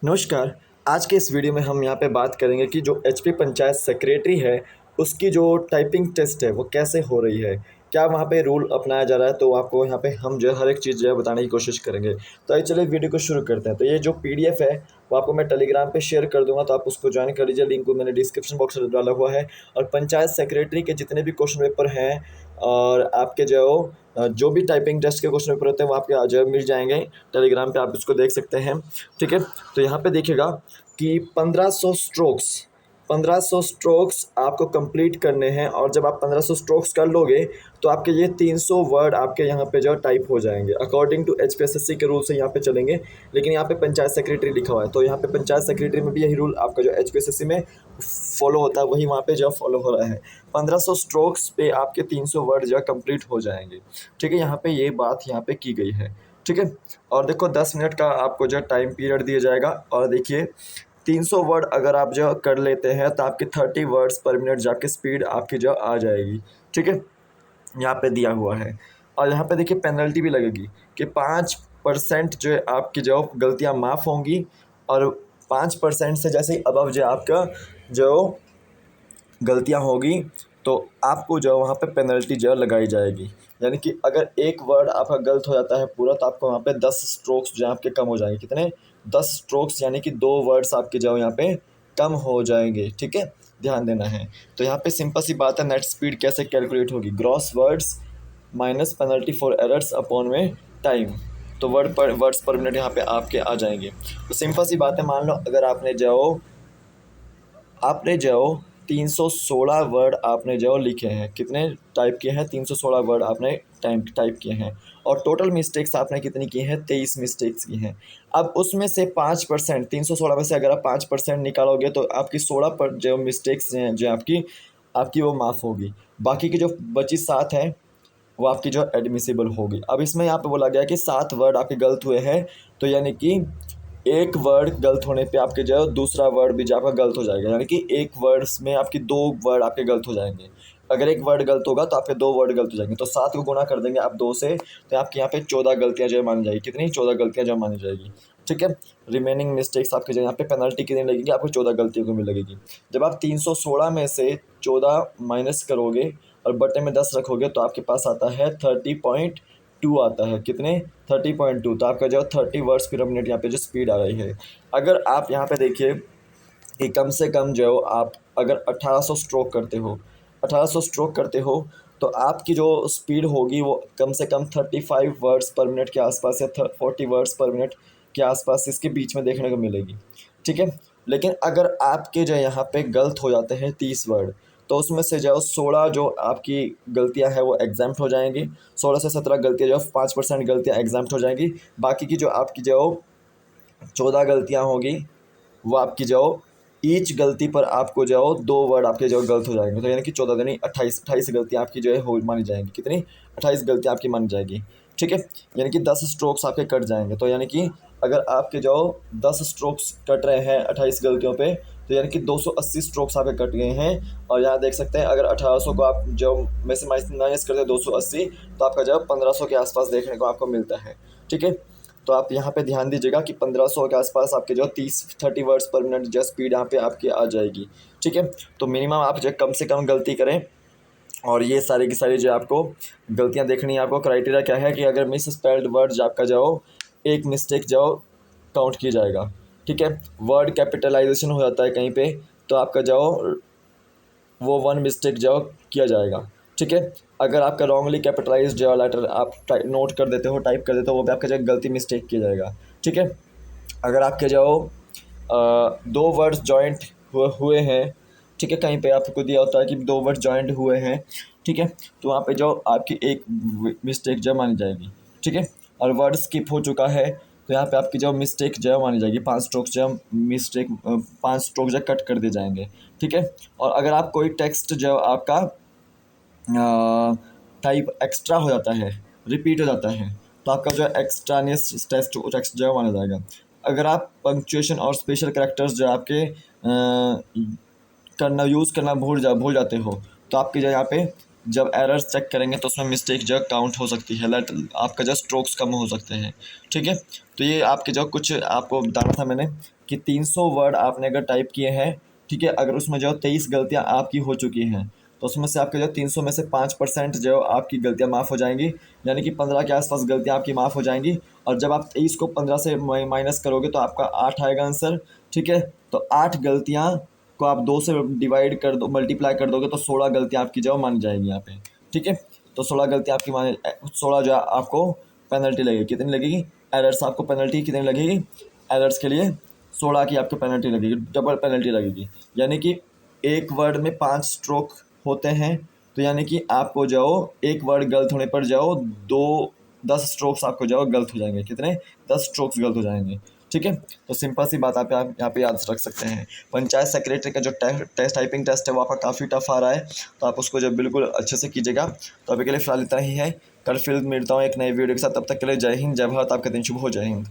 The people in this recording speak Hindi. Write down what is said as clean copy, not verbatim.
नमस्कार। आज के इस वीडियो में हम यहाँ पे बात करेंगे कि जो एचपी पंचायत सेक्रेटरी है, उसकी जो टाइपिंग टेस्ट है वो कैसे हो रही है, क्या वहाँ पे रूल अपनाया जा रहा है। तो आपको यहाँ पे हम जो है हर एक चीज़ जो है बताने की कोशिश करेंगे। तो आइए चलिए वीडियो को शुरू करते हैं। तो ये जो पीडीएफ है वो आपको मैं टेलीग्राम पे शेयर कर दूंगा, तो आप उसको ज्वाइन कर लीजिए। लिंक को मैंने डिस्क्रिप्शन बॉक्स में डाला हुआ है। और पंचायत सेक्रेटरी के जितने भी क्वेश्चन पेपर हैं और आपके जो भी टाइपिंग टेस्ट के क्वेश्चन पेपर होते हैं वो आपके जो है मिल जाएंगे टेलीग्राम पे, आप इसको देख सकते हैं। ठीक है, तो यहाँ पे देखिएगा कि 1500 स्ट्रोक्स आपको कंप्लीट करने हैं। और जब आप 1500 स्ट्रोक्स कर लोगे तो आपके ये 300 वर्ड आपके यहाँ पे जो टाइप हो जाएंगे अकॉर्डिंग टू एचपीएसएससी के रूल से यहाँ पे चलेंगे। लेकिन यहाँ पे पंचायत सेक्रेटरी लिखा हुआ है, तो यहाँ पे पंचायत सेक्रेटरी में भी यही रूल आपका जो एचपीएसएससी में फॉलो होता है वही वहाँ पे जो फॉलो हो रहा है। 1500 स्ट्रोक्स पे आपके 300 वर्ड जो कंप्लीट हो जाएंगे। ठीक है, यहाँ पे ये बात यहाँ पे की गई है। ठीक है, और देखो 10 मिनट का आपको जो टाइम पीरियड दिया जाएगा। और देखिए 300 वर्ड अगर आप जो कर लेते हैं तो आपकी 30 वर्ड्स पर मिनट जाके स्पीड आपकी जो आ जाएगी। ठीक है, यहाँ पे दिया हुआ है। और यहाँ पे देखिए पेनल्टी भी लगेगी कि 5% जो है आपकी जो गलतियाँ माफ़ होंगी। और 5% से जैसे ही अबव जो आपका जो गलतियाँ होगी तो आपको जो वहाँ पे पेनल्टी जो लगाई जाएगी। यानी कि अगर एक वर्ड आपका गलत हो जाता है पूरा, तो आपको वहाँ पे 10 स्ट्रोक्स जो आपके कम हो जाएंगे। कितने? 10 स्ट्रोक्स, यानी कि 2 वर्ड्स आपके जो यहाँ पे कम हो जाएंगे। ठीक है, ध्यान देना है। तो यहाँ पे सिंपल सी बात है, नेट स्पीड कैसे कैलकुलेट होगी, gross words minus penalty for errors upon में टाइम। तो वर्ड्स पर मिनट यहाँ पे आपके आ जाएंगे। तो सिंपल सी बात है, मान लो अगर आपने जो 316 वर्ड आपने जो लिखे हैं, कितने टाइप किए हैं? 316 वर्ड आपने टाइप किए हैं। और टोटल मिस्टेक्स आपने कितनी की हैं? 23 मिस्टेक्स की हैं। अब उसमें से 5%, 316 में से अगर आप 5% निकालोगे तो आपकी 16 पर जो मिस्टेक्स हैं जो आपकी वो माफ़ होगी। बाकी की जो बची 7 हैं वो आपकी जो एडमिसिबल होगी। अब इसमें यहाँ पे बोला गया कि 7 वर्ड आपके गलत हुए हैं, तो यानी कि एक वर्ड गलत होने पे आपके जो दूसरा वर्ड भी जो आपका गलत हो जाएगा। यानी कि एक वर्ड्स में आपकी 2 वर्ड आपके गलत हो जाएंगे। अगर एक वर्ड गलत होगा तो आपके 2 वर्ड गलत हो जाएंगे। तो 7 को गुणा कर देंगे आप 2 से, तो आपके यहाँ पे 14 गलतियाँ जो है मानी जाएगी। कितनी? 14 गलतियाँ जो मानी जाएगी। ठीक है, रिमेनिंग मिस्टेक्स आपके जो यहाँ पे पेनल्टी कितनी लगेगी? आपको 14 गलतियों को मिल लगेगी। जब आप 316 में से 14 माइनस करोगे और बटे में 10 रखोगे तो आपके पास आता है 30.2 आता है। कितने? 30.2। तो आपका जो 30 वर्ड्स पर मिनट यहाँ पे जो स्पीड आ रही है। अगर आप यहाँ पे देखिए कि कम से कम जो आप अगर 1800 स्ट्रोक करते हो, 1800 स्ट्रोक करते हो तो आपकी जो स्पीड होगी वो कम से कम 35 वर्ड्स पर मिनट के आसपास या 40 वर्ड्स पर मिनट के आसपास इसके बीच में देखने को मिलेगी। ठीक है, लेकिन अगर आपके जो यहाँ पे गलत हो जाते हैं 30 वर्ड, तो उसमें से जो 16 जो आपकी गलतियाँ हैं वो एग्जाम्प्ट हो जाएंगी। 16 से 17 गलतियाँ जो 5% गलतियाँ एग्जाम्प्ट हो जाएंगी। बाकी की जो आपकी जो 14 गलतियाँ होगी वो आपकी जो ईच गलती पर आपको जो 2 वर्ड आपके जो गलत हो जाएंगे। तो यानी कि 14 यानी 28 गलतियाँ आपकी जो है हो मानी जाएंगी। कितनी? 28 गलतियाँ आपकी मानी जाएगी। ठीक है, यानी कि 10 स्ट्रोक्स आपके कट जाएंगे। तो यानी कि अगर आपके जो 10 स्ट्रोक्स कट रहे हैं 28 गलतियों पे, तो यानी कि 280 स्ट्रोक्स आपके कट गए हैं। और यहाँ देख सकते हैं अगर 1800 को आप जो में से माइनस करते हैं 280, तो आपका जो 1500 के आसपास देखने को आपको मिलता है। ठीक है, तो आप यहाँ पे ध्यान दीजिएगा कि 1500 के आसपास आपके जो 30 वर्ड्स पर मिनट जो स्पीड यहाँ पे आपकी आ जाएगी। ठीक है, तो मिनिमम आप जो कम से कम गलती करें। और ये सारी की सारी जो आपको गलतियाँ देखनी है, आपको क्राइटेरिया क्या है कि अगर मिस स्पेल्ड वर्ड जो आपका जो एक मिस्टेक जो काउंट की जाएगा। ठीक है, वर्ड कैपिटलाइजेशन हो जाता है कहीं पे तो आपका जो वो 1 मिस्टेक जो किया जाएगा। ठीक है, अगर आपका रॉन्गली कैपिटलाइज जो लेटर आप नोट कर देते हो, टाइप कर देते हो, वो भी आपका जो गलती मिस्टेक किया जाएगा। ठीक है, अगर आपके जो 2 वर्ड्स जॉइंट हुए हैं, ठीक है, कहीं पे आपको दिया होता है कि 2 वर्ड जॉइंट हुए हैं। ठीक है, तो वहाँ पे जो आपकी एक मिस्टेक जो मानी जाएगी। ठीक है, और वर्ड स्किप हो चुका है तो यहाँ पे आपकी जो मिस्टेक जो मानी जाएगी। 5 स्ट्रोक्स जो मिस्टेक 5 स्ट्रोक जो कट कर दिए जाएंगे। ठीक है, और अगर आप कोई टेक्स्ट जो आपका टाइप एक्स्ट्रा हो जाता है, रिपीट हो जाता है, तो आपका जो एक्स्ट्रानियस टेक्स्ट जो माना जाएगा। अगर आप पंक्चुएशन और स्पेशल कैरेक्टर्स जो आपके करना यूज़ करना भूल जाते हो, तो आपके जो यहाँ पे जब एरर्स चेक करेंगे तो उसमें मिस्टेक जो काउंट हो सकती है, लेट आपका जो स्ट्रोक्स कम हो सकते हैं, ठीक है। तो ये आपके जो कुछ आपको बताना था मैंने कि 300 वर्ड आपने अगर टाइप किए हैं, ठीक है, अगर उसमें जो 23 गलतियाँ आपकी हो चुकी हैं तो उसमें से आपके जो 300 में से 5% जो आपकी गलतियाँ माफ़ हो जाएंगी, यानी कि 15 के आसपास गलतियाँ आपकी माफ़ हो जाएंगी। और जब आप 23 को 15 से माइनस करोगे तो आपका 8 आएगा आंसर, ठीक है। तो 8 गलतियाँ को आप 2 से डिवाइड कर दो, मल्टीप्लाई कर दोगे तो 16 गलतियाँ आपकी जो मानी जाएगी यहाँ पे, ठीक है। तो 16 गलतियाँ आपकी मानी, 16 जो है आपको पेनल्टी लगेगी, कितनी लगेगी, एरर्स आपको पेनल्टी कितनी लगेगी, एरर्स के लिए 16 की आपको पेनल्टी लगेगी, डबल पेनल्टी लगेगी। यानी कि एक वर्ड में 5 स्ट्रोक होते हैं, तो यानी कि आपको जाओ एक वर्ड गलत होने पर जाओ 10 स्ट्रोक्स आपको जाओ गलत हो जाएंगे, कितने, 10 स्ट्रोक्स गलत हो जाएंगे, ठीक है। तो सिंपल सी बात आप यहाँ पे याद रख सकते हैं। पंचायत सेक्रेटरी का जो टेस्ट टाइपिंग टेस्ट है वो आपका काफ़ी टफ आ रहा है, तो आप उसको जब बिल्कुल अच्छे से कीजिएगा। तो अभी के लिए फ़िलहाल इतना ही है, कल फिर मिलता हूँ एक नए वीडियो के साथ, तब तक के लिए जय हिंद, जय भारत, आपका दिन शुभ हो, जय हिंद।